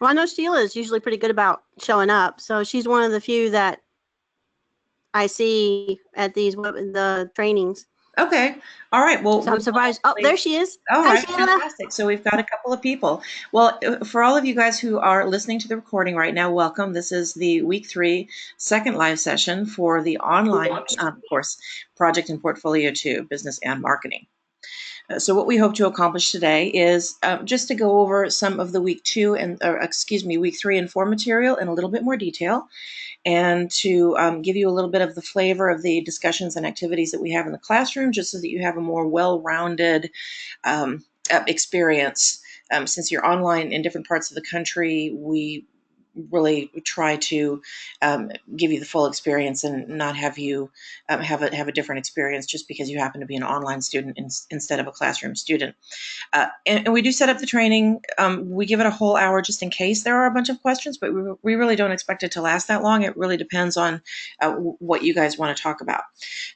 Well, I know Sheila is usually pretty good about showing up, so she's one of the few that I see at the trainings. Okay. All right. Well, So we I'm will surprised. Oh, there actually. she is. All Hi, right. Sheila. Fantastic. So we've got a couple of people. Well, for all of you guys who are listening to the recording right now, welcome. This is the week 3 second live session for the online course, Project and Portfolio 2, Business and Marketing. So what we hope to accomplish today is just to go over some of the week 3 and 4 material in a little bit more detail, and to give you a little bit of the flavor of the discussions and activities that we have in the classroom, just so that you have a more well-rounded experience. Since you're online in different parts of the country, we really try to give you the full experience and not have you have a different experience just because you happen to be an online student instead of a classroom student. And we do set up the training. We give it a whole hour just in case there are a bunch of questions, but we really don't expect it to last that long. It really depends on what you guys want to talk about.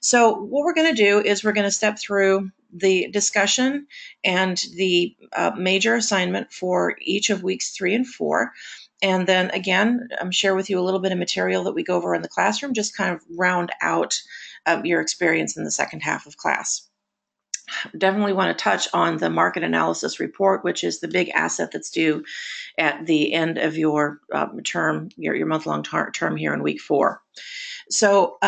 So what we're going to do is we're going to step through the discussion and the major assignment for each of weeks 3 and 4. And then again, share with you a little bit of material that we go over in the classroom, just kind of round out your experience in the second half of class. Definitely want to touch on the market analysis report, which is the big asset that's due at the end of your term, your month-long term here in week 4. So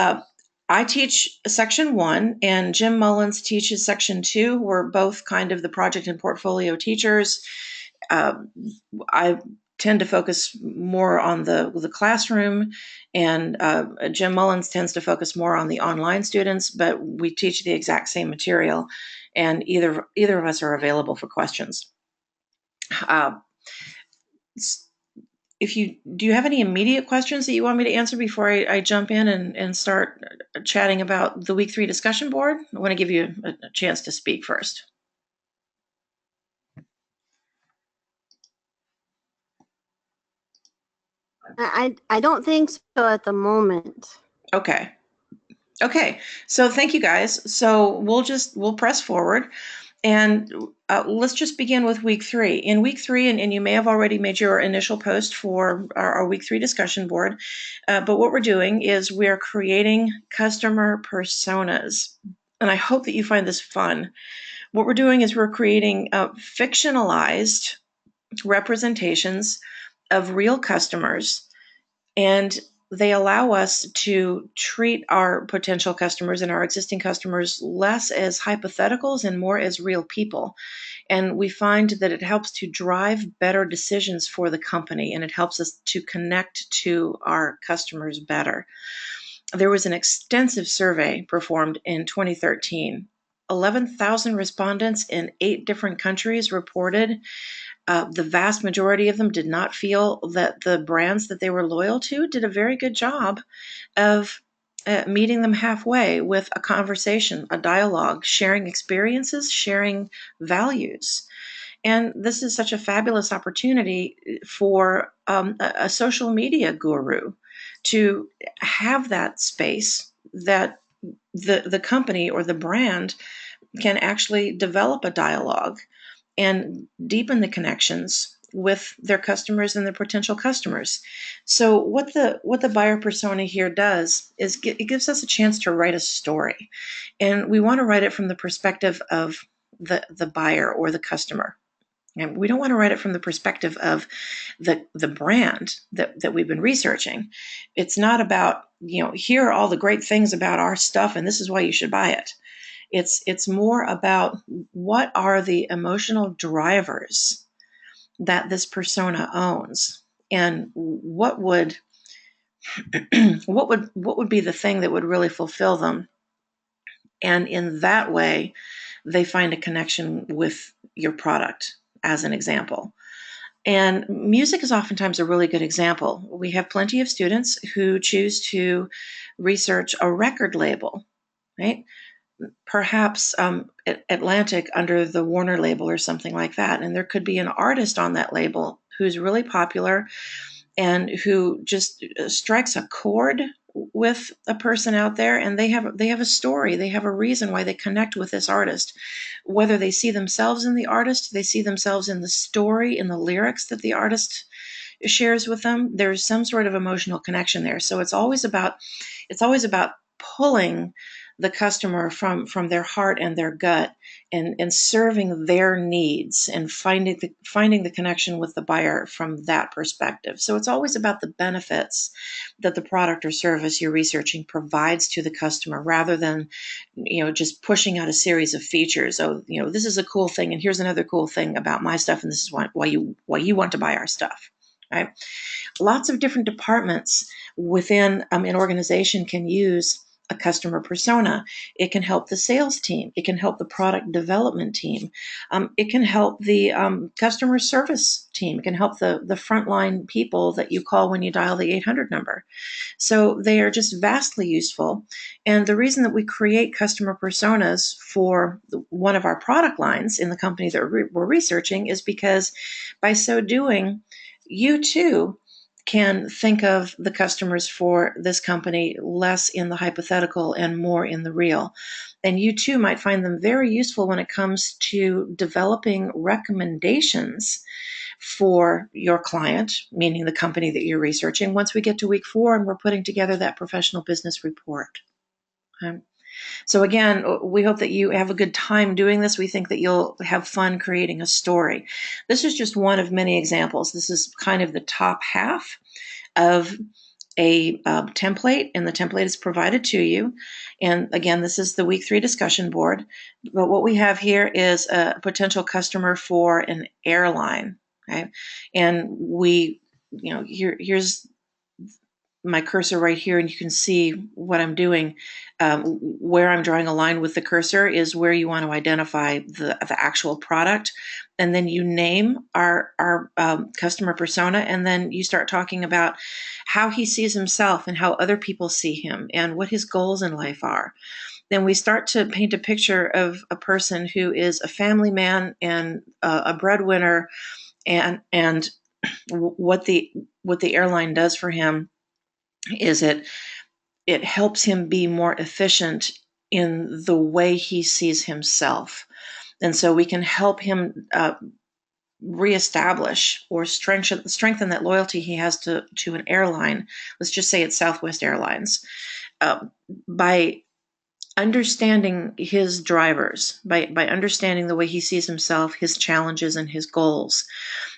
I teach section 1 and Jim Mullins teaches section 2. We're both kind of the project and portfolio teachers. I tend to focus more on the classroom, and Jim Mullins tends to focus more on the online students, but we teach the exact same material, and either of us are available for questions. If you do you have any immediate questions that you want me to answer before I jump in and start chatting about the week 3 discussion board? I want to give you a chance to speak first. I don't think so at the moment. Okay. Okay, so thank you guys. So we'll press forward, and let's just begin with week 3. In week 3, and you may have already made your initial post for our week 3 discussion board, but what we're doing is we're creating customer personas, and I hope that you find this fun. What we're doing is we're creating fictionalized representations of real customers, and they allow us to treat our potential customers and our existing customers less as hypotheticals and more as real people. And we find that it helps to drive better decisions for the company, and it helps us to connect to our customers better. There was an extensive survey performed in 2013. 11,000 respondents in 8 different countries reported the vast majority of them did not feel that the brands that they were loyal to did a very good job of meeting them halfway with a conversation, a dialogue, sharing experiences, sharing values. And this is such a fabulous opportunity for a social media guru to have that space that the company or the brand can actually develop a dialogue and deepen the connections with their customers and their potential customers. So what the buyer persona here does is it gives us a chance to write a story, and we want to write it from the perspective of the buyer or the customer. And we don't want to write it from the perspective of the brand that we've been researching. It's not about, here are all the great things about our stuff and this is why you should buy it. It's more about what are the emotional drivers that this persona owns, and what would what would be the thing that would really fulfill them. And in that way, they find a connection with your product, as an example. And music is oftentimes a really good example. We have plenty of students who choose to research a record label, right? Perhaps Atlantic under the Warner label or something like that. And there could be an artist on that label who's really popular and who just strikes a chord with a person out there, and they have a story, they have a reason why they connect with this artist. Whether they see themselves in the artist, they see themselves in the story, in the lyrics that the artist shares with them, there's some sort of emotional connection there. So it's always about pulling the customer from their heart and their gut, and serving their needs, and finding the connection with the buyer from that perspective. So it's always about the benefits that the product or service you're researching provides to the customer, rather than just pushing out a series of features. Oh, this is a cool thing, and here's another cool thing about my stuff, and this is why you want to buy our stuff. Right? Lots of different departments within an organization can use a customer persona. It can help the sales team. It can help the product development team. It can help the customer service team. It can help the frontline people that you call when you dial the 800 number. So they are just vastly useful. And the reason that we create customer personas for one of our product lines in the company that we're researching is because by so doing, you too can think of the customers for this company less in the hypothetical and more in the real. And you too might find them very useful when it comes to developing recommendations for your client, meaning the company that you're researching, once we get to week 4 and we're putting together that professional business report. Okay. So again, we hope that you have a good time doing this. We think that you'll have fun creating a story. This is just one of many examples. This is kind of the top half of a template, and the template is provided to you. And again, this is the week 3 discussion board. But what we have here is a potential customer for an airline. Okay, and here's my cursor right here, and you can see what I'm doing. Where I'm drawing a line with the cursor is where you want to identify the actual product. And then you name our customer persona, and then you start talking about how he sees himself and how other people see him and what his goals in life are. Then we start to paint a picture of a person who is a family man and a breadwinner, and what the airline does for him is it helps him be more efficient in the way he sees himself. And so we can help him reestablish or strengthen that loyalty he has to an airline. Let's just say it's Southwest Airlines, by understanding his drivers, by understanding the way he sees himself, his challenges, and his goals.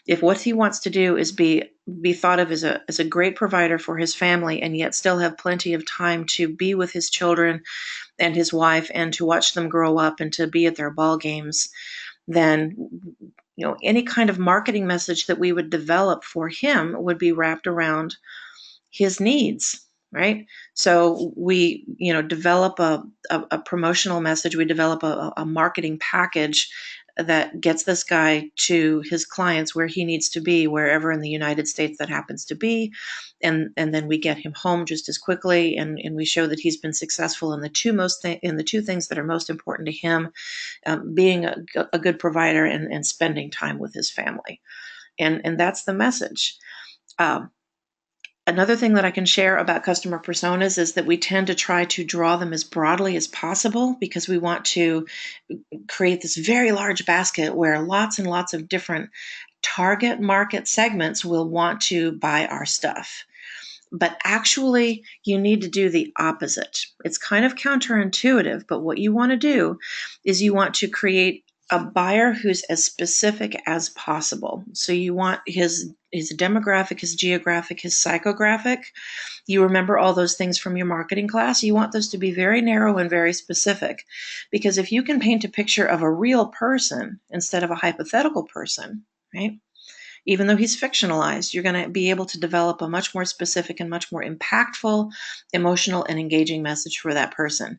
If what he wants to do is be thought of as a great provider for his family, and yet still have plenty of time to be with his children and his wife, and to watch them grow up and to be at their ball games, then any kind of marketing message that we would develop for him would be wrapped around his needs. Right? So we, develop a promotional message. We develop a marketing package that gets this guy to his clients where he needs to be, wherever in the United States that happens to be. And then we get him home just as quickly. And we show that he's been successful in the two things that are most important to him, being a good provider and spending time with his family. And that's the message. Another thing that I can share about customer personas is that we tend to try to draw them as broadly as possible, because we want to create this very large basket where lots and lots of different target market segments will want to buy our stuff. But actually, you need to do the opposite. It's kind of counterintuitive, but what you want to do is you want to create a buyer who's as specific as possible. So you want his demographic, his geographic, his psychographic. You remember all those things from your marketing class. You want those to be very narrow and very specific, because if you can paint a picture of a real person instead of a hypothetical person, right? Even though he's fictionalized, you're going to be able to develop a much more specific and much more impactful, emotional, and engaging message for that person.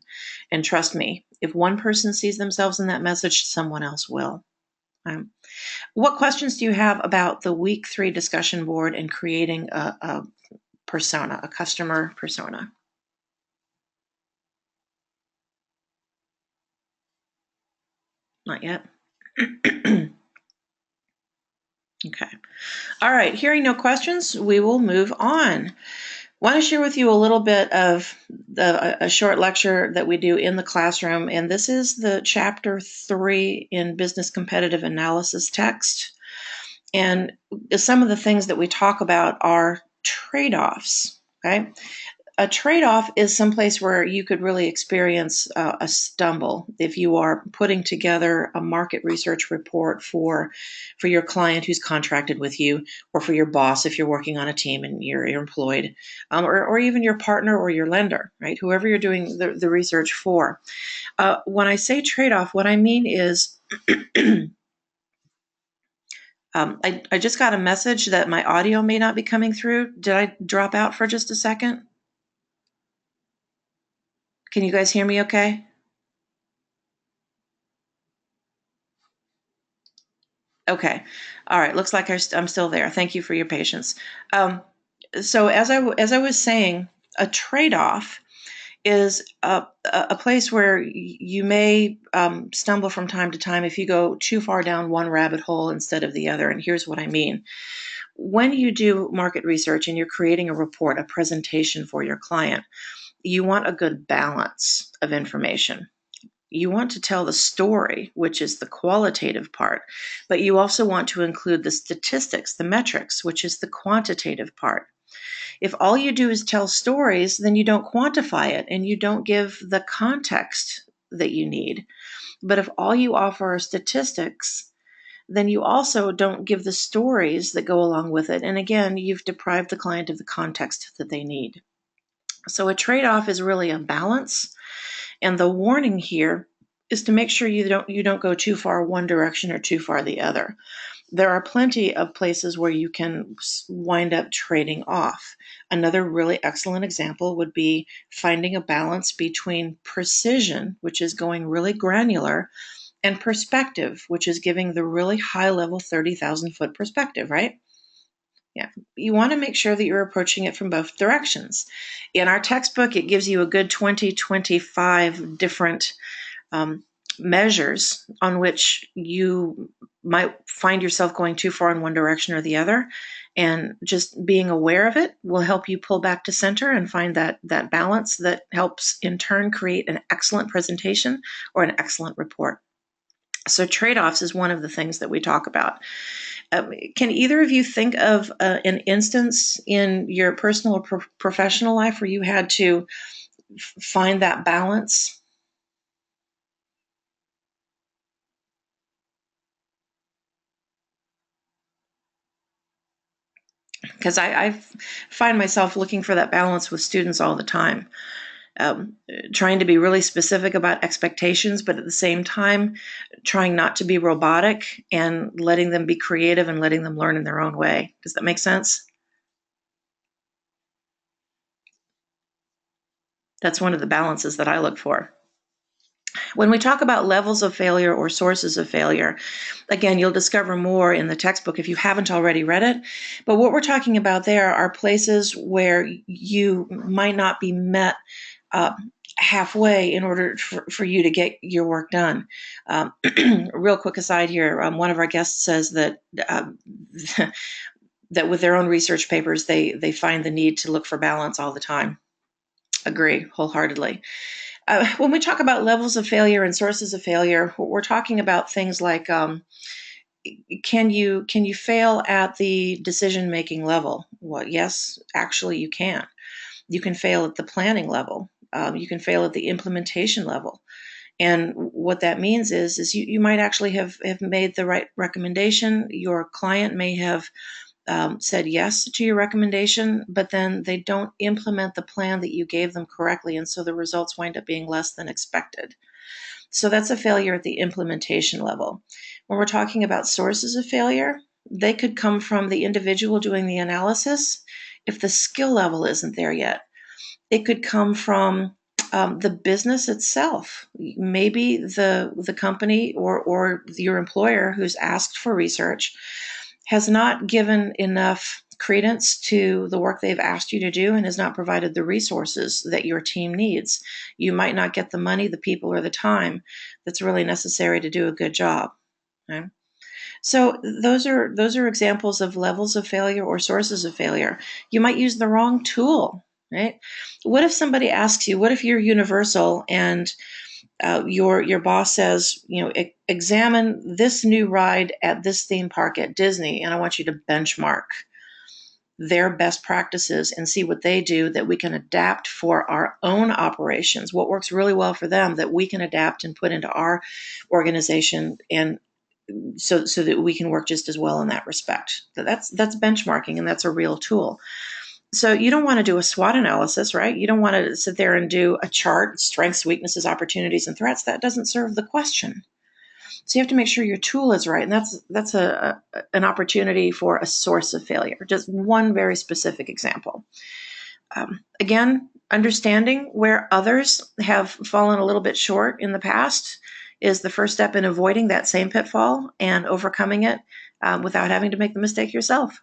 And trust me, if one person sees themselves in that message, someone else will. What questions do you have about the week 3 discussion board and creating a persona, a customer persona? Not yet. Okay. All right. Hearing no questions, we will move on. I want to share with you a little bit of a short lecture that we do in the classroom, and this is the chapter 3 in Business Competitive Analysis text. And some of the things that we talk about are trade-offs. Okay. A trade-off is someplace where you could really experience a stumble if you are putting together a market research report for your client who's contracted with you, or for your boss if you're working on a team and you're employed, or even your partner or your lender, right? Whoever you're doing the research for. When I say trade-off, what I mean is I just got a message that my audio may not be coming through. Did I drop out for just a second? Can you guys hear me okay? Okay. All right. Looks like I'm still there. Thank you for your patience. Um, so as I was saying, a trade-off is a place where you may stumble from time to time if you go too far down one rabbit hole instead of the other. And here's what I mean. When you do market research and you're creating a report, a presentation for your client, you want a good balance of information. You want to tell the story, which is the qualitative part, but you also want to include the statistics, the metrics, which is the quantitative part. If all you do is tell stories, then you don't quantify it and you don't give the context that you need. But if all you offer are statistics, then you also don't give the stories that go along with it. And again, you've deprived the client of the context that they need. So a trade-off is really a balance. And the warning here is to make sure you don't go too far one direction or too far the other. There are plenty of places where you can wind up trading off. Another really excellent example would be finding a balance between precision, which is going really granular, and perspective, which is giving the really high level 30,000 foot perspective, right? Yeah, you want to make sure that you're approaching it from both directions. In our textbook, it gives you a good 25 different measures on which you might find yourself going too far in one direction or the other. And just being aware of it will help you pull back to center and find that balance that helps in turn create an excellent presentation or an excellent report. So trade-offs is one of the things that we talk about. Can either of you think of an instance in your personal or professional life where you had to find that balance? Because I find myself looking for that balance with students all the time, trying to be really specific about expectations, but at the same time, trying not to be robotic and letting them be creative and letting them learn in their own way. Does that make sense? That's one of the balances that I look for. When we talk about levels of failure or sources of failure, again, you'll discover more in the textbook if you haven't already read it. But what we're talking about there are places where you might not be met uh, halfway in order for you to get your work done. Real quick aside here, one of our guests says that that with their own research papers, they find the need to look for balance all the time. Agree wholeheartedly. When we talk about levels of failure and sources of failure, we're talking about things like can you fail at the decision making level? Well, yes, actually you can. You can fail at the planning level. You can fail at the implementation level. And what that means is you might actually have made the right recommendation. Your client may have said yes to your recommendation, but then they don't implement the plan that you gave them correctly. And so the results wind up being less than expected. So that's a failure at the implementation level. When we're talking about sources of failure, they could come from the individual doing the analysis if the skill level isn't there yet. It could come from the business itself. Maybe the company or your employer who's asked for research has not given enough credence to the work they've asked you to do and has not provided the resources that your team needs. You might not get the money, the people, or the time that's really necessary to do a good job. Okay? So those are examples of levels of failure or sources of failure. You might use the wrong tool, right? What if somebody asks you, what if you're Universal and your boss says, examine this new ride at this theme park at Disney, and I want you to benchmark their best practices and see what they do that we can adapt for our own operations, what works really well for them that we can adapt and put into our organization, and so that we can work just as well in that respect. That's benchmarking, and that's a real tool. So you don't want to do a SWOT analysis, right? You don't want to sit there and do a chart, strengths, weaknesses, opportunities, and threats. That doesn't serve the question. So you have to make sure your tool is right, and that's an opportunity for a source of failure. Just one very specific example. Again, understanding where others have fallen a little bit short in the past is the first step in avoiding that same pitfall and overcoming it without having to make the mistake yourself.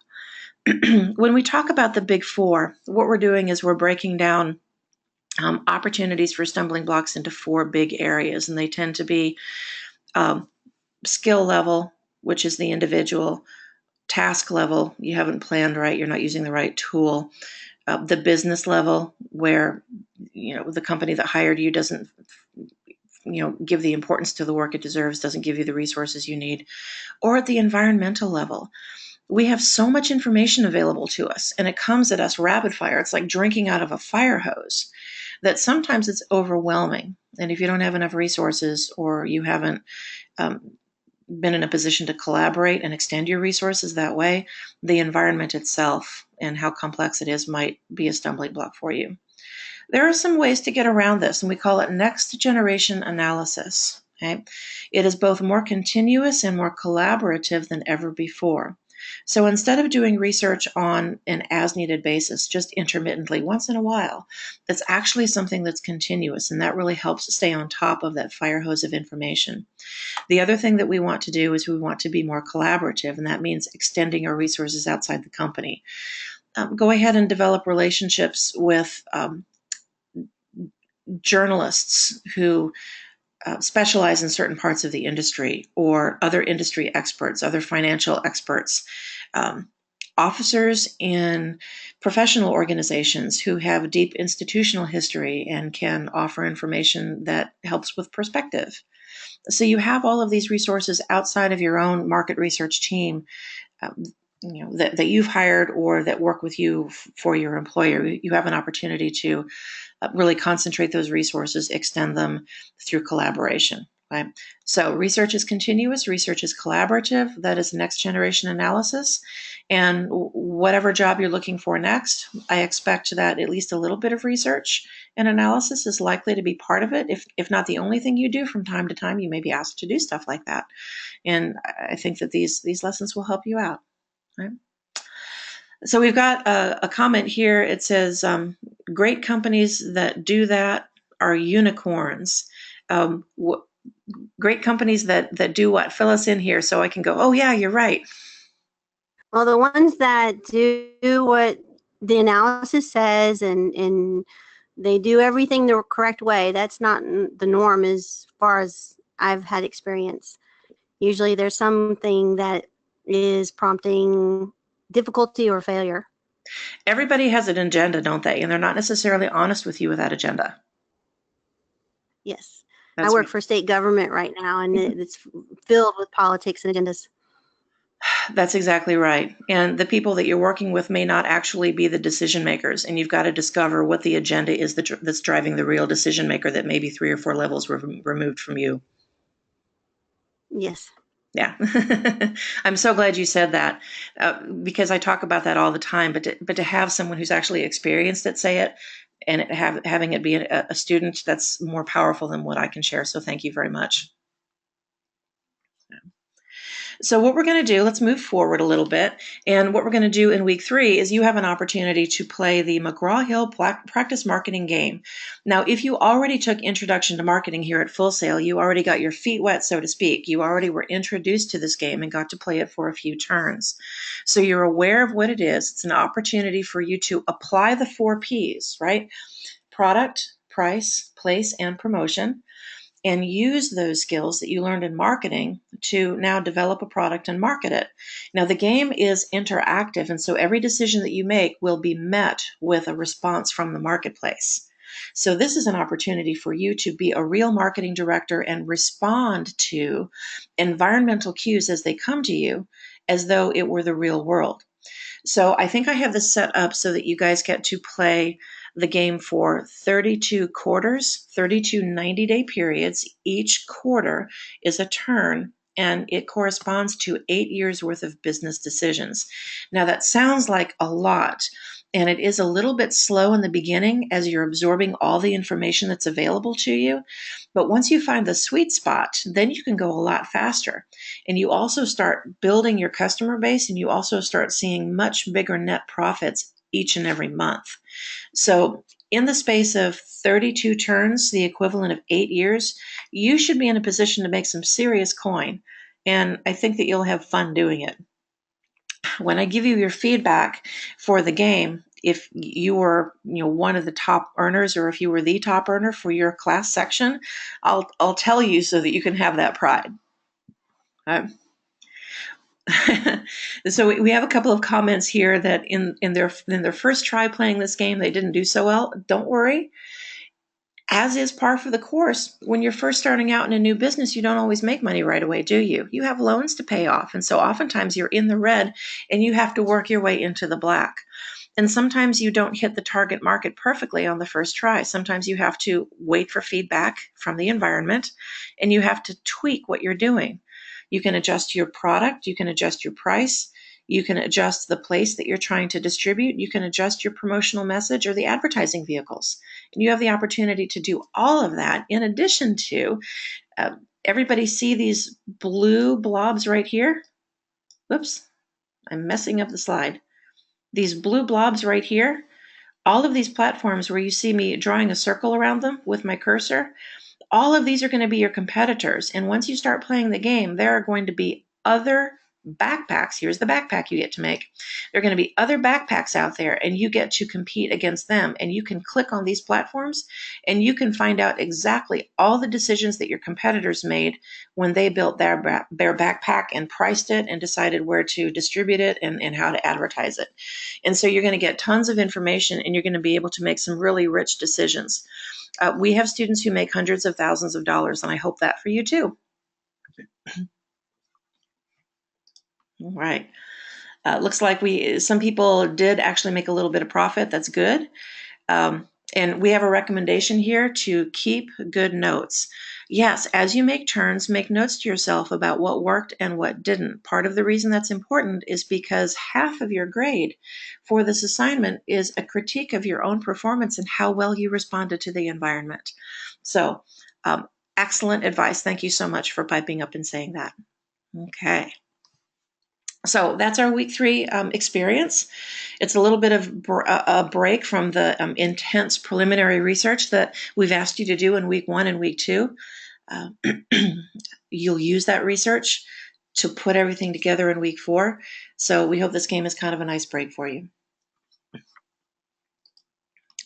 When we talk about the big four, what we're doing is we're breaking down opportunities for stumbling blocks into four big areas, and they tend to be skill level, which is the individual; task level, you haven't planned right, you're not using the right tool; the business level, where the company that hired you doesn't give the importance to the work it deserves, doesn't give you the resources you need; or at the environmental level. We have so much information available to us, and it comes at us rapid fire. It's like drinking out of a fire hose, that sometimes it's overwhelming. And if you don't have enough resources, or you haven't been in a position to collaborate and extend your resources that way, the environment itself and how complex it is might be a stumbling block for you. There are some ways to get around this, and we call it next generation analysis. Okay? It is both more continuous and more collaborative than ever before. So instead of doing research on an as-needed basis, just intermittently, once in a while, that's actually something that's continuous, and that really helps stay on top of that fire hose of information. The other thing that we want to do is we want to be more collaborative, and that means extending our resources outside the company. Go ahead and develop relationships with journalists who specialize in certain parts of the industry, or other industry experts, other financial experts, officers in professional organizations who have deep institutional history and can offer information that helps with perspective. So you have all of these resources outside of your own market research team that you've hired or that work with you for your employer. You have an opportunity to really concentrate those resources, extend them through collaboration. Right? So research is continuous, research is collaborative. That is next generation analysis. And whatever job you're looking for next, I expect that at least a little bit of research and analysis is likely to be part of it. If not the only thing you do, from time to time, you may be asked to do stuff like that. And I think that these lessons will help you out. Right? So we've got a comment here. It says, great companies that do that are unicorns. Great companies that do what? Fill us in here so I can go, oh yeah, you're right. Well, the ones that do what the analysis says and they do everything the correct way, that's not the norm as far as I've had experience. Usually there's something that is prompting difficulty or failure. Everybody has an agenda, don't they? And they're not necessarily honest with you with that agenda. Yes. That's I work right. for state government right now, and it's filled with politics and agendas. That's exactly right. And the people that you're working with may not actually be the decision makers. And you've got to discover what the agenda is that's driving the real decision maker that may be 3 or 4 levels removed from you. Yes. Yeah. I'm so glad you said that because I talk about that all the time. But to have someone who's actually experienced it say it, and having it be a student, that's more powerful than what I can share. So thank you very much. So what we're going to do, let's move forward a little bit. And what we're going to do in week 3 is you have an opportunity to play the McGraw-Hill practice marketing game. Now, if you already took Introduction to Marketing here at Full Sail, you already got your feet wet, so to speak. You already were introduced to this game and got to play it for a few turns. So you're aware of what it is. It's an opportunity for you to apply the 4 Ps, right? Product, price, place, and promotion, and use those skills that you learned in marketing to now develop a product and market it. Now, the game is interactive, and so every decision that you make will be met with a response from the marketplace. So this is an opportunity for you to be a real marketing director and respond to environmental cues as they come to you as though it were the real world. So I think I have this set up so that you guys get to play the game for 32 quarters, 32 90-day periods. Each quarter is a turn, and it corresponds to 8 years worth of business decisions. Now that sounds like a lot, and it is a little bit slow in the beginning as you're absorbing all the information that's available to you. But once you find the sweet spot, then you can go a lot faster. And you also start building your customer base, and you also start seeing much bigger net profits each and every month. So in the space of 32 turns, the equivalent of 8 years, you should be in a position to make some serious coin. And I think that you'll have fun doing it. When I give you your feedback for the game, if you were, one of the top earners, or if you were the top earner for your class section, I'll tell you so that you can have that pride. So we have a couple of comments here that in their first try playing this game, they didn't do so well. Don't worry. As is par for the course, when you're first starting out in a new business, you don't always make money right away, do you? You have loans to pay off. And so oftentimes you're in the red and you have to work your way into the black. And sometimes you don't hit the target market perfectly on the first try. Sometimes you have to wait for feedback from the environment, and you have to tweak what you're doing. You can adjust your product, you can adjust your price, you can adjust the place that you're trying to distribute, you can adjust your promotional message or the advertising vehicles. And you have the opportunity to do all of that in addition to, everybody see these blue blobs right here? Whoops, I'm messing up the slide. These blue blobs right here, all of these platforms where you see me drawing a circle around them with my cursor, all of these are going to be your competitors. And once you start playing the game, there are going to be other backpacks. Here's the backpack you get to make. There are going to be other backpacks out there, and you get to compete against them. And you can click on these platforms, and you can find out exactly all the decisions that your competitors made when they built their backpack and priced it and decided where to distribute it and how to advertise it. And so you're going to get tons of information, and you're going to be able to make some really rich decisions. We have students who make hundreds of thousands of dollars, and I hope that for you too. All right. Looks like some people did actually make a little bit of profit. That's good. And we have a recommendation here to keep good notes. Yes, as you make turns, make notes to yourself about what worked and what didn't. Part of the reason that's important is because half of your grade for this assignment is a critique of your own performance and how well you responded to the environment. So, excellent advice. Thank you so much for piping up and saying that. Okay. So that's our week 3 experience. It's a little bit of a break from the intense preliminary research that we've asked you to do in week 1 and week 2. You'll use that research to put everything together in week 4. So we hope this game is kind of a nice break for you.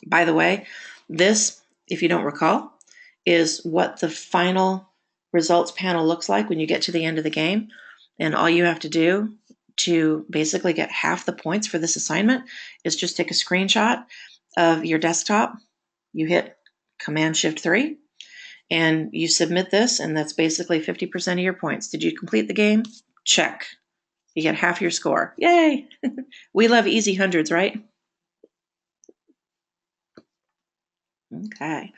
By the way, this, if you don't recall, is what the final results panel looks like when you get to the end of the game. And all you have to do to basically get half the points for this assignment is just take a screenshot of your desktop. You hit Command-Shift-3 and you submit this, and that's basically 50% of your points. Did you complete the game? Check. You get half your score. Yay! We love easy hundreds, right? Okay.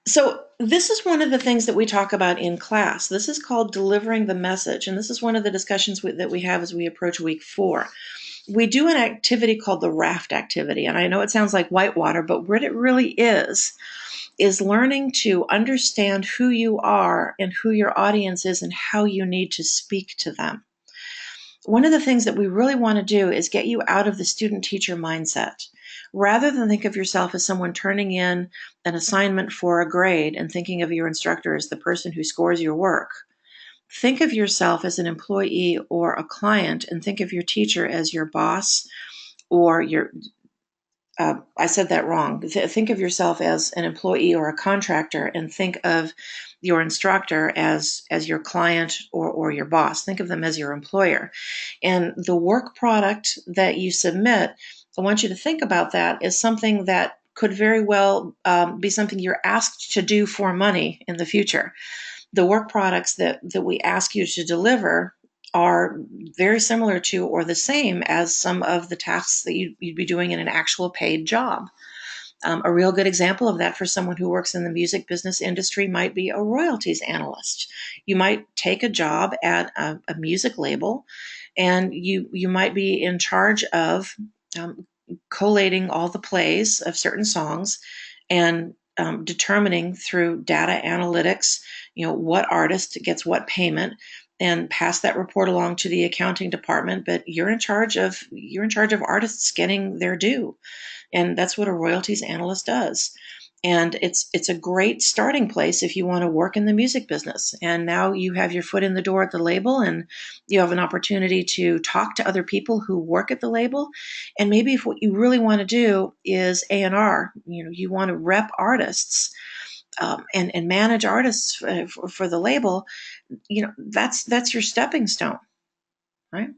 So this is one of the things that we talk about in class. This is called delivering the message, and this is one of the discussions that we have as we approach week 4. We do an activity called the raft activity, and I know it sounds like whitewater, but what it really is learning to understand who you are and who your audience is and how you need to speak to them. One of the things that we really want to do is get you out of the student-teacher mindset. Rather than think of yourself as someone turning in an assignment for a grade and thinking of your instructor as the person who scores your work, think of yourself as an employee or a client, and think of your teacher as your boss or your I said that wrong. Think of yourself as an employee or a contractor, and think of your instructor as your client or your boss. Think of them as your employer. And the work product that you submit, I want you to think about that as something that could very well be something you're asked to do for money in the future. The work products that we ask you to deliver are very similar to or the same as some of the tasks that you'd be doing in an actual paid job. A real good example of that for someone who works in the music business industry might be a royalties analyst. You might take a job at a music label, and you might be in charge of collating all the plays of certain songs and determining through data analytics, what artist gets what payment, and pass that report along to the accounting department. But you're in charge of artists getting their due. And that's what a royalties analyst does. And it's a great starting place if you want to work in the music business. And now you have your foot in the door at the label, and you have an opportunity to talk to other people who work at the label. And maybe if what you really want to do is A&R, you want to rep artists and manage artists for the label, that's your stepping stone, right?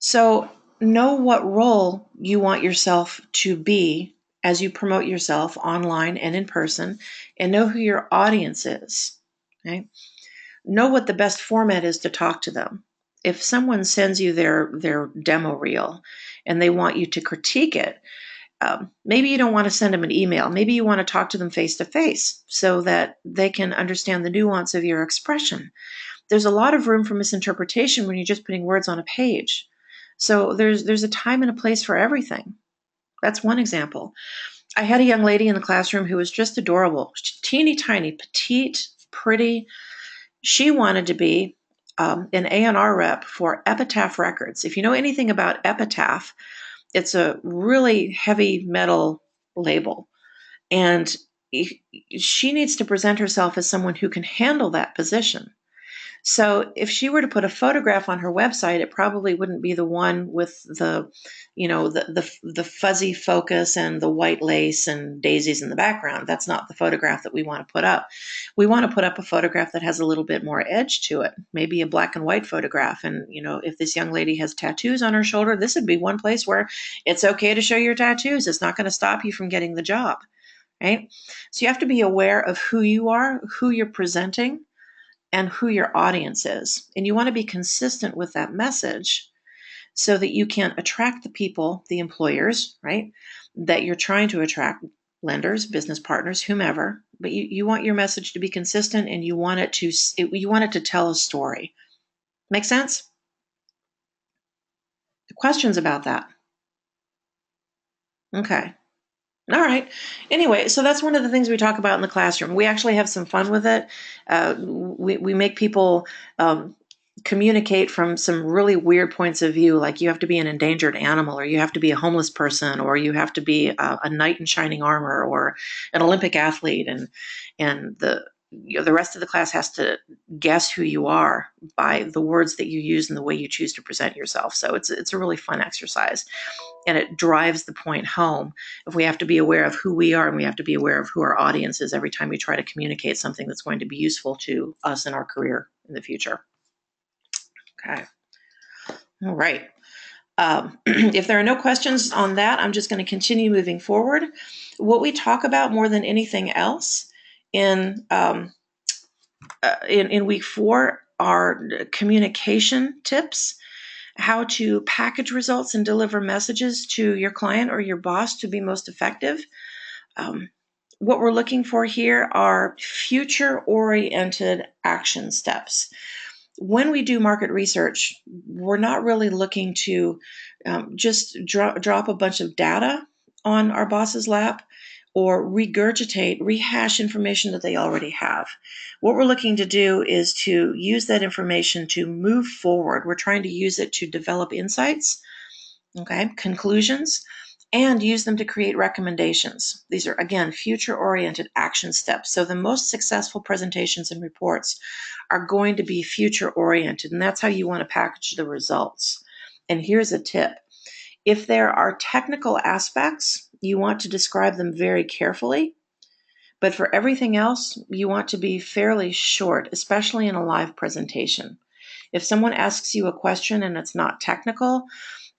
So know what role you want yourself to be as you promote yourself online and in person, and know who your audience is. Right? Know what the best format is to talk to them. If someone sends you their demo reel and they want you to critique it, maybe you don't want to send them an email. Maybe you want to talk to them face to face so that they can understand the nuance of your expression. There's a lot of room for misinterpretation when you're just putting words on a page. So there's a time and a place for everything. That's one example. I had a young lady in the classroom who was just adorable, teeny tiny, petite, pretty. She wanted to be an A&R rep for Epitaph Records. If you know anything about Epitaph, it's a really heavy metal label. And she needs to present herself as someone who can handle that position. So if she were to put a photograph on her website, it probably wouldn't be the one with the fuzzy focus and the white lace and daisies in the background. That's not the photograph that we want to put up. We want to put up a photograph that has a little bit more edge to it, maybe a black and white photograph. And, if this young lady has tattoos on her shoulder, this would be one place where it's okay to show your tattoos. It's not going to stop you from getting the job, right? So you have to be aware of who you are, who you're presenting, and who your audience is. And you want to be consistent with that message so that you can attract the people, the employers, right, that you're trying to attract, lenders, business partners, whomever. But you want your message to be consistent, and you want it to tell a story. Make sense? Questions about that? Okay. All right. Anyway, so that's one of the things we talk about in the classroom. We actually have some fun with it. We make people communicate from some really weird points of view, like you have to be an endangered animal, or you have to be a homeless person, or you have to be a knight in shining armor, or an Olympic athlete, and the rest of the class has to guess who you are by the words that you use and the way you choose to present yourself. So it's a really fun exercise. And it drives the point home if we have to be aware of who we are, and we have to be aware of who our audience is every time we try to communicate something that's going to be useful to us in our career in the future. Okay. All right. If there are no questions on that, I'm just going to continue moving forward. What we talk about more than anything else in week 4 are communication tips, how to package results and deliver messages to your client or your boss to be most effective. What we're looking for here are future-oriented action steps. When we do market research, we're not really looking to just drop a bunch of data on our boss's lap or rehash information that they already have. What we're looking to do is to use that information to move forward. We're trying to use it to develop insights, conclusions, and use them to create recommendations. These are, again, future-oriented action steps. So the most successful presentations and reports are going to be future-oriented, and that's how you want to package the results. And here's a tip. If there are technical aspects, you want to describe them very carefully. But for everything else, you want to be fairly short, especially in a live presentation. If someone asks you a question and it's not technical,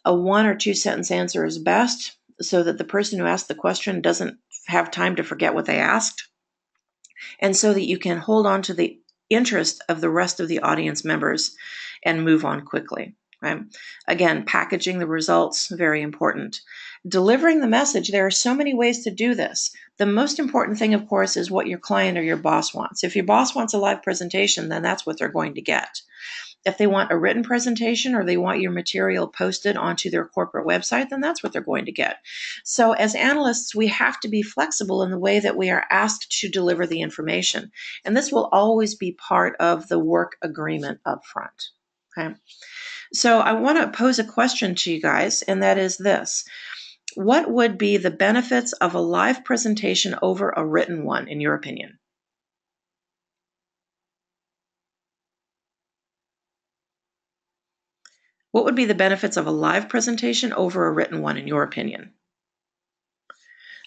a 1 or 2 sentence answer is best, so that the person who asked the question doesn't have time to forget what they asked, and so that you can hold on to the interest of the rest of the audience members and move on quickly. Right? Again, packaging the results, very important. Delivering the message, there are so many ways to do this. The most important thing, of course, is what your client or your boss wants. If your boss wants a live presentation, then that's what they're going to get. If they want a written presentation or they want your material posted onto their corporate website, then that's what they're going to get. So as analysts, we have to be flexible in the way that we are asked to deliver the information. And this will always be part of the work agreement up front. Okay. So I want to pose a question to you guys, and that is this. What would be the benefits of a live presentation over a written one, in your opinion? What would be the benefits of a live presentation over a written one, in your opinion?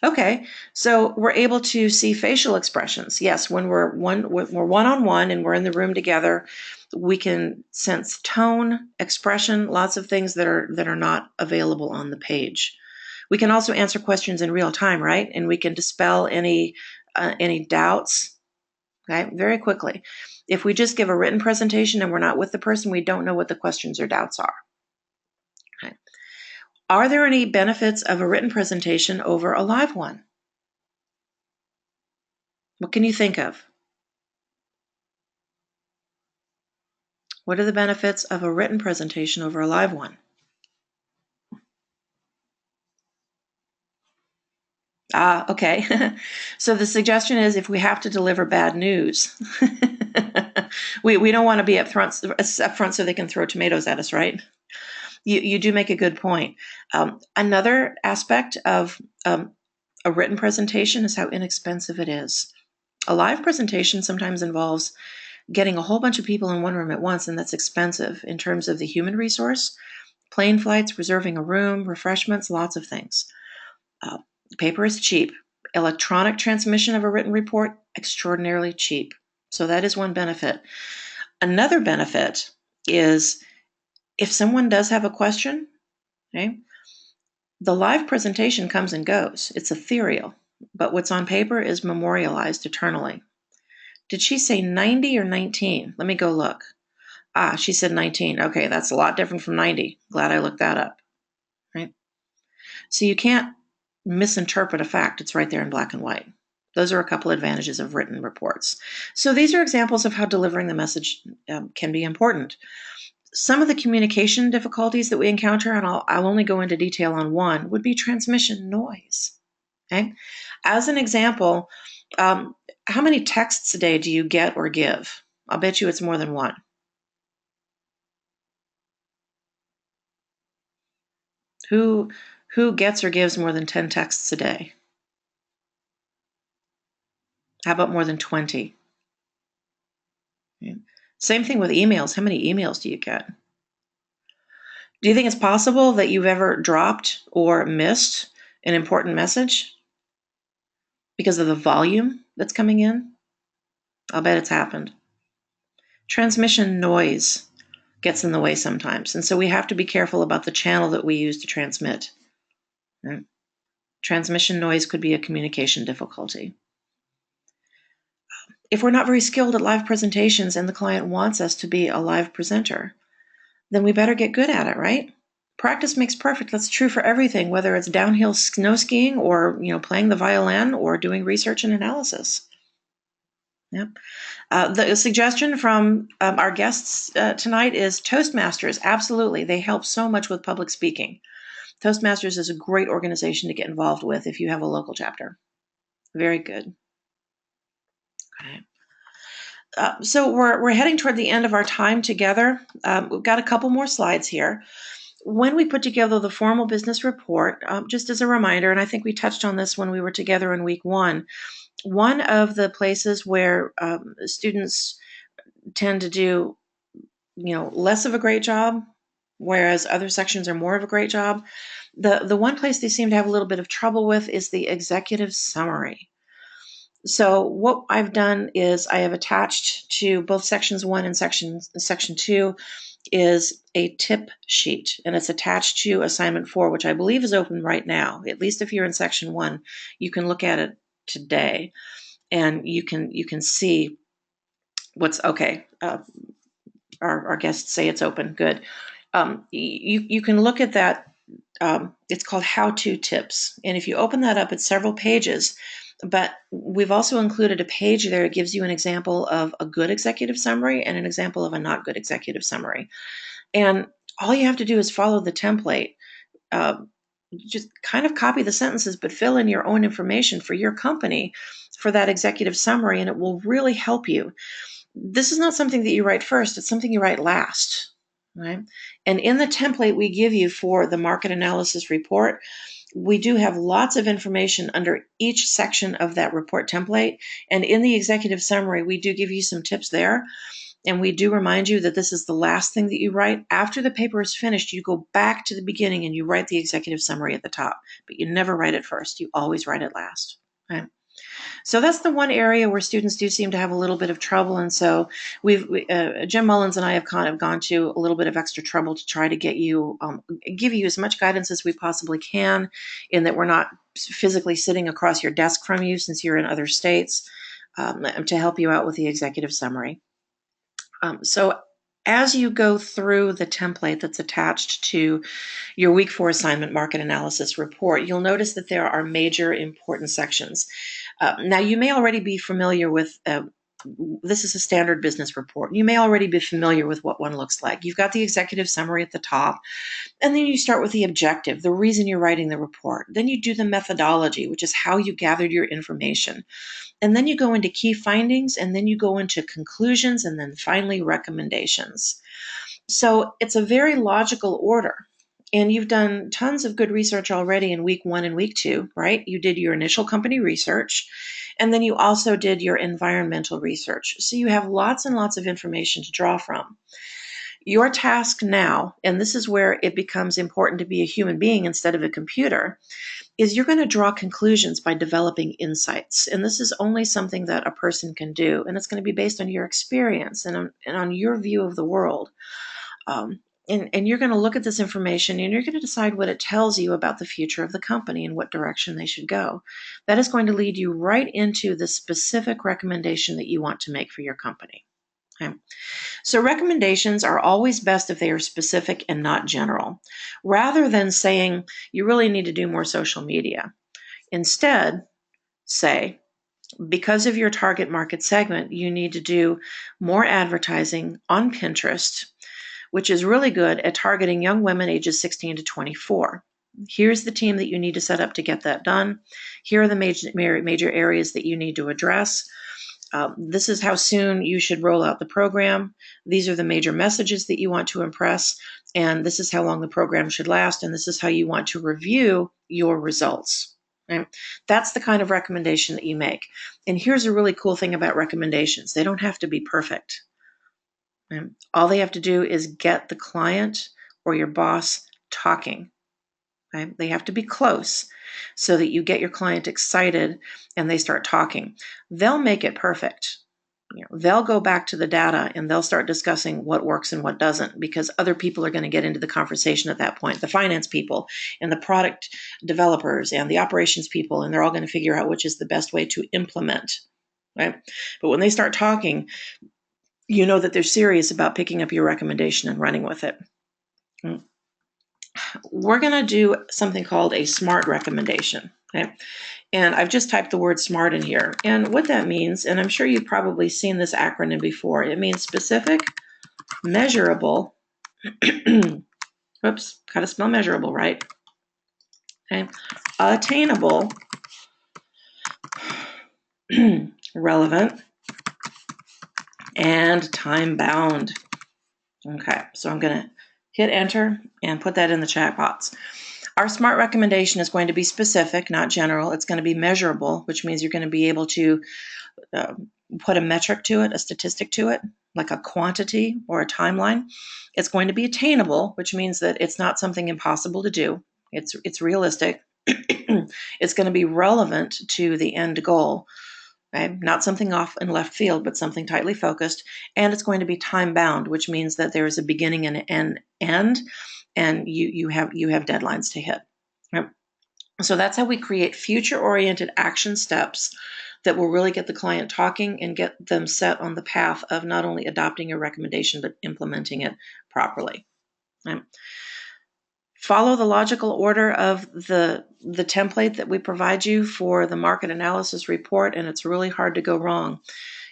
Okay, so we're able to see facial expressions. Yes, when we're one-on-one and we're in the room together, we can sense tone, expression, lots of things that are not available on the page. We can also answer questions in real time, right? And we can dispel any doubts, okay, very quickly. If we just give a written presentation and we're not with the person, we don't know what the questions or doubts are. Okay. Are there any benefits of a written presentation over a live one? What can you think of? What are the benefits of a written presentation over a live one? Okay. So the suggestion is if we have to deliver bad news, we don't want to be up front so they can throw tomatoes at us, right? You do make a good point. Another aspect of a written presentation is how inexpensive it is. A live presentation sometimes involves getting a whole bunch of people in one room at once, and that's expensive in terms of the human resource, plane flights, reserving a room, refreshments, lots of things. Paper is cheap. Electronic transmission of a written report, extraordinarily cheap. So that is one benefit. Another benefit is if someone does have a question, okay, the live presentation comes and goes. It's ethereal, but what's on paper is memorialized eternally. Did she say 90 or 19? Let me go look. She said 19. Okay, that's a lot different from 90. Glad I looked that up. Right? So you can't misinterpret a fact. It's right there in black and white. Those are a couple advantages of written reports. So these are examples of how delivering the message can be important. Some of the communication difficulties that we encounter, and I'll only go into detail on one, would be transmission noise. Okay? As an example, how many texts a day do you get or give? I'll bet you it's more than one. Who gets or gives more than 10 texts a day? How about more than 20? Okay. Same thing with emails. How many emails do you get? Do you think it's possible that you've ever dropped or missed an important message because of the volume that's coming in? I'll bet it's happened. Transmission noise gets in the way sometimes, and so we have to be careful about the channel that we use to transmit. Right? Transmission noise could be a communication difficulty. If we're not very skilled at live presentations and the client wants us to be a live presenter, then we better get good at it, right? Practice makes perfect. That's true for everything, whether it's downhill snow skiing or playing the violin or doing research and analysis. Yep. The suggestion from our guests tonight is Toastmasters. Absolutely. They help so much with public speaking. Toastmasters is a great organization to get involved with if you have a local chapter. Very good. Okay. So we're heading toward the end of our time together. We've got a couple more slides here. When we put together the formal business report, just as a reminder, and I think we touched on this when we were together in week one of the places where students tend to do, less of a great job, whereas other sections are more of a great job, the one place they seem to have a little bit of trouble with is the executive summary. So what I've done is I have attached to both sections 1 and section 2 is a tip sheet, and it's attached to assignment 4, which I believe is open right now. At least if you're in section 1, you can look at it today, and you can see what's okay. Our guests say it's open. Good. You can look at that. It's called How-To Tips, and if you open that up, it's several pages. But we've also included a page there that gives you an example of a good executive summary and an example of a not good executive summary. And all you have to do is follow the template. Uh, just kind of copy the sentences, but fill in your own information for your company for that executive summary, and it will really help you. This is not something that you write first, it's something you write last. Right? And in the template we give you for the market analysis report, we do have lots of information under each section of that report template. And in the executive summary, we do give you some tips there. And we do remind you that this is the last thing that you write. After the paper is finished, you go back to the beginning and you write the executive summary at the top. But you never write it first. You always write it last. Right? So that's the one area where students do seem to have a little bit of trouble. And so Jim Mullins and I have kind of gone to a little bit of extra trouble to try to get you, give you as much guidance as we possibly can, in that we're not physically sitting across your desk from you since you're in other states, to help you out with the executive summary. So as you go through the template that's attached to your week 4 assignment market analysis report, you'll notice that there are major important sections. Now, you may already be familiar with, this is a standard business report. You may already be familiar with what one looks like. You've got the executive summary at the top, and then you start with the objective, the reason you're writing the report. Then you do the methodology, which is how you gathered your information. And then you go into key findings, and then you go into conclusions, and then finally recommendations. So it's a very logical order. And you've done tons of good research already in week 1 and week 2, right? You did your initial company research, and then you also did your environmental research. So you have lots and lots of information to draw from. Your task now, and this is where it becomes important to be a human being instead of a computer, is you're going to draw conclusions by developing insights. And this is only something that a person can do. And it's going to be based on your experience and on your view of the world. And you're going to look at this information and you're going to decide what it tells you about the future of the company and what direction they should go. That is going to lead you right into the specific recommendation that you want to make for your company. Okay. So recommendations are always best if they are specific and not general. Rather than saying you really need to do more social media, instead say, because of your target market segment, you need to do more advertising on Pinterest, which is really good at targeting young women ages 16 to 24. Here's the team that you need to set up to get that done. Here are the major areas that you need to address. This is how soon you should roll out the program. These are the major messages that you want to impress, and this is how long the program should last, and this is how you want to review your results. Right? That's the kind of recommendation that you make. And here's a really cool thing about recommendations. They don't have to be perfect. Right? All they have to do is get the client or your boss talking. Okay? They have to be close so that you get your client excited and they start talking. They'll make it perfect. They'll go back to the data and they'll start discussing what works and what doesn't, because other people are going to get into the conversation at that point. The finance people and the product developers and the operations people, and they're all going to figure out which is the best way to implement. Right? But when they start talking, you know that they're serious about picking up your recommendation and running with it. We're going to do something called a SMART recommendation. Okay? And I've just typed the word SMART in here. And what that means, and I'm sure you've probably seen this acronym before, it means specific, measurable, whoops, gotta spell measurable right, okay, attainable, relevant, and time-bound. Okay, so I'm gonna hit enter and put that in the chat box. Our SMART recommendation is going to be specific, not general. It's going to be measurable, which means you're going to be able to put a metric to it, a statistic to it, like a quantity or a timeline. It's going to be attainable, which means that it's not something impossible to do. It's realistic. It's going to be relevant to the end goal. right? Not something off in left field, but something tightly focused. And it's going to be time bound, which means that there is a beginning and an end, and you have deadlines to hit. Right? So that's how we create future-oriented action steps that will really get the client talking and get them set on the path of not only adopting your recommendation, but implementing it properly. Right? Follow the logical order of the template that we provide you for the market analysis report, and it's really hard to go wrong.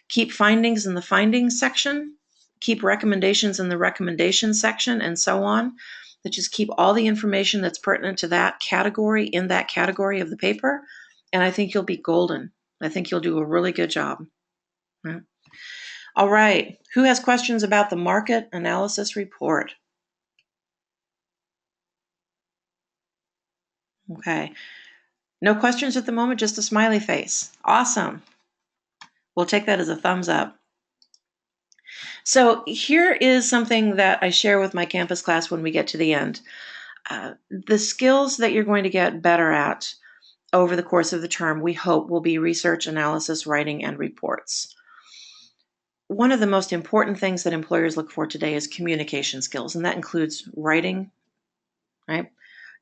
Keep findings in the findings section, keep recommendations in the recommendations section, and so on. That just keep all the information that's pertinent to that category in that category of the paper, and I think you'll be golden. I think you'll do a really good job. Right. All right, who has questions about the market analysis report? Okay, no questions at the moment, just a smiley face. Awesome. We'll take that as a thumbs up. So here is something that I share with my campus class when we get to the end. The skills that you're going to get better at over the course of the term, we hope, will be research, analysis, writing, and reports. One of the most important things that employers look for today is communication skills, and that includes writing, right,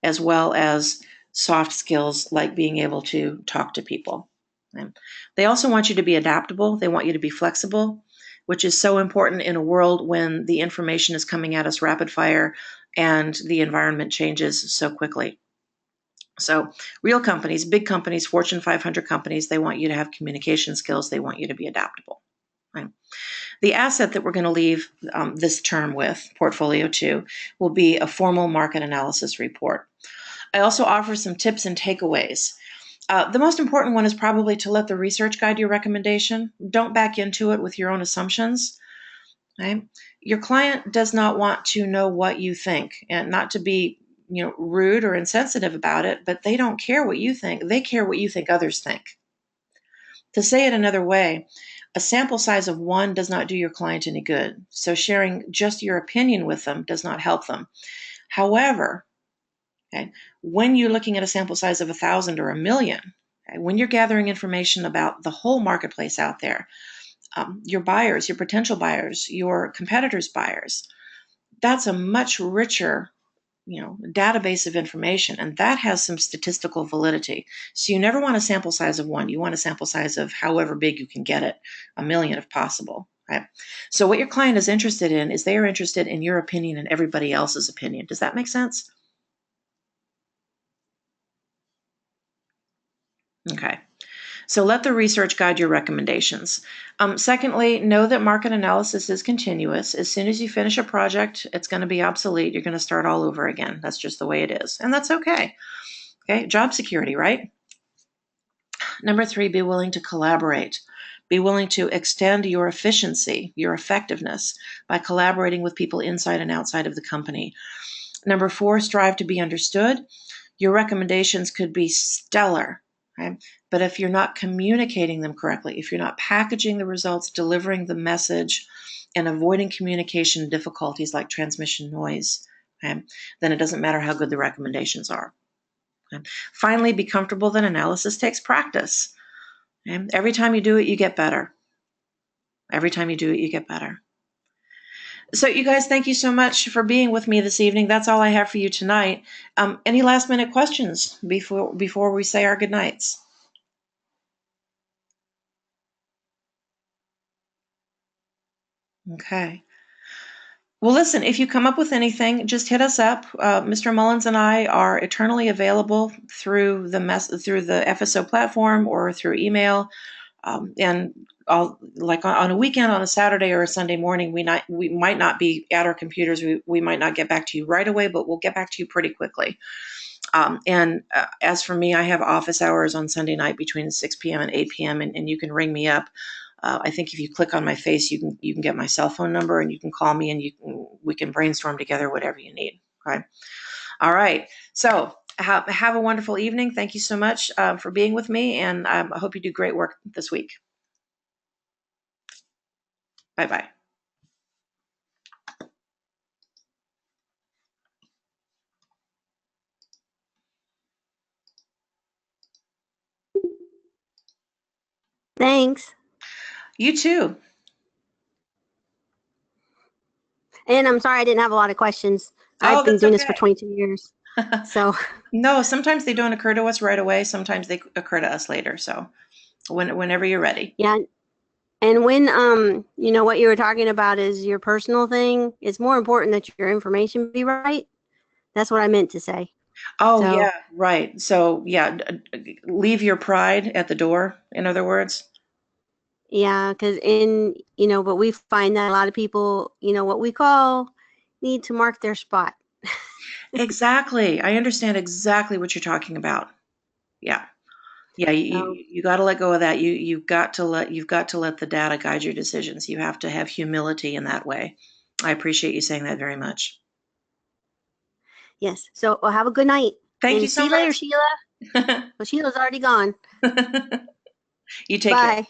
as well as soft skills like being able to talk to people. Right? They also want you to be adaptable. They want you to be flexible, which is so important in a world when the information is coming at us rapid fire and the environment changes so quickly. So real companies, big companies, Fortune 500 companies, they want you to have communication skills. They want you to be adaptable. Right? The asset that we're going to leave this term with, Portfolio 2, will be a formal market analysis report. I also offer some tips and takeaways. The most important one is probably to let the research guide your recommendation. Don't back into it with your own assumptions. Right? Your client does not want to know what you think, and not to be rude or insensitive about it, but they don't care what you think. They care what you think others think. To say it another way, a sample size of 1 does not do your client any good. So sharing just your opinion with them does not help them. However, okay, when you're looking at a sample size of 1,000 or 1,000,000, okay, when you're gathering information about the whole marketplace out there, your buyers, your potential buyers, your competitors' buyers, that's a much richer database of information, and that has some statistical validity. So you never want a sample size of 1. You want a sample size of however big you can get it, 1,000,000 if possible. Right? So what your client is interested in is they are interested in your opinion and everybody else's opinion. Does that make sense? Okay. So let the research guide your recommendations. Secondly, know that market analysis is continuous. As soon as you finish a project, it's going to be obsolete. You're going to start all over again. That's just the way it is. And that's okay. Okay, job security, right? Number 3, be willing to collaborate. Be willing to extend your efficiency, your effectiveness by collaborating with people inside and outside of the company. Number 4, strive to be understood. Your recommendations could be stellar, right? But if you're not communicating them correctly, if you're not packaging the results, delivering the message, and avoiding communication difficulties like transmission noise, okay, then it doesn't matter how good the recommendations are. Okay? Finally, be comfortable that analysis takes practice. Okay? Every time you do it, you get better. Every time you do it, you get better. So you guys, thank you so much for being with me this evening. That's all I have for you tonight. Any last minute questions before we say our good nights? Okay. Well, listen, if you come up with anything, just hit us up. Mr. Mullins and I are eternally available through the FSO platform or through email. And like on a weekend, on a Saturday or a Sunday morning, we might not be at our computers. We might not get back to you right away, but we'll get back to you pretty quickly. And as for me, I have office hours on Sunday night between 6 p.m. and 8 p.m. And you can ring me up. I think if you click on my face, you can get my cell phone number and you can call me and we can brainstorm together whatever you need. Okay. All right. So have a wonderful evening. Thank you so much for being with me, and I hope you do great work this week. Bye-bye. Thanks. You too. And I'm sorry I didn't have a lot of questions. Oh, I've been that's doing this for okay. 22 years. So, No, sometimes they don't occur to us right away. Sometimes they occur to us later. So whenever you're ready. yeah. And when what you were talking about is your personal thing, it's more important that your information be right. That's what I meant to say. Oh, So, yeah, right. So, yeah, leave your pride at the door, in other words. yeah, because but we find that a lot of people, what we call need to mark their spot. Exactly. I understand exactly what you're talking about. Yeah. Yeah, So, you got to let go of that. You've got to let the data guide your decisions. You have to have humility in that way. I appreciate you saying that very much. yes. So, well, have a good night Thank you and so see you later, much. Sheila. Well, Sheila's already gone. You take care. Bye.